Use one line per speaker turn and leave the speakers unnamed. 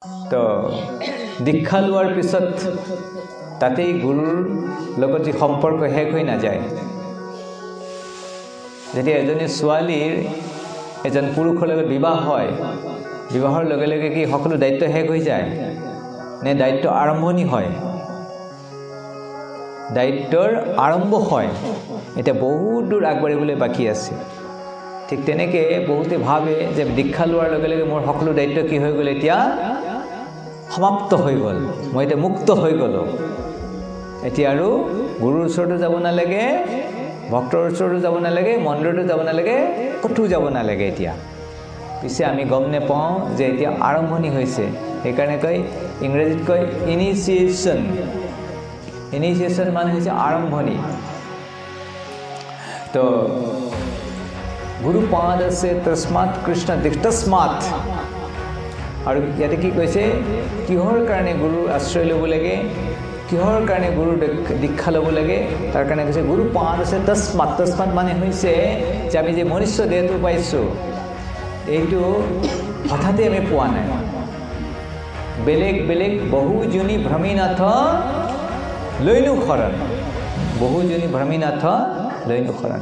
তো দীক্ষা লোৱাৰ পিছত তাতেই গুৰুৰ লগত যি সম্পৰ্ক শেষ হৈ নাযায়। যেতিয়া এজনী ছোৱালীৰ এজন পুৰুষৰ লগত বিবাহ হয়, বিবাহৰ লগে লগে কি সকলো দায়িত্ব শেষ হৈ যায় নে দায়িত্ব আৰম্ভণি হয়? দায়িত্বৰ আৰম্ভ হয়, এতিয়া বহুত দূৰ আগবাঢ়িবলৈ বাকী আছে। ঠিক তেনেকৈ বহুতে ভাবে যে দীক্ষা লোৱাৰ লগে লগে মোৰ সকলো দায়িত্ব কি হৈ গ'ল, এতিয়া সমাপ্ত হৈ গ'ল, মই এতিয়া মুক্ত হৈ গ'লোঁ, এতিয়া আৰু গুৰুৰ ওচৰতো যাব নালাগে, ভক্তৰ ওচৰতো যাব নালাগে, মন্দিৰতো যাব নালাগে, ক'তো যাব নালাগে। এতিয়া পিছে আমি গম নাপাওঁ যে এতিয়া আৰম্ভণি হৈছে। সেইকাৰণে কয়, ইংৰাজীত কয় ইনিচিয়েশ্যন। ইনিচিয়েশ্যন মানে হৈছে আৰম্ভণি। তো গুৰু পাদ আছে তস্মাৎ কৃষ্ণ তস্মাৎ। আৰু ইয়াতে কি কৈছে, কিহৰ কাৰণে গুৰুৰ আশ্ৰয় ল'ব লাগে, কিহৰ কাৰণে গুৰুৰ দীক্ষা ল'ব লাগে, তাৰ কাৰণে কৈছে গুৰু পাদ আছে তস্মাৎ। তস্মাৎ মানে হৈছে যে আমি যে মনুষ্য দেহটো পাইছোঁ, এইটো হঠাতে আমি পোৱা নাই। বেলেগ বেলেগ বহুজনী ভ্ৰমীনাথ লৈনো শৰণ, বহুজনী ভ্ৰমীনাথ লৈনো শৰণ।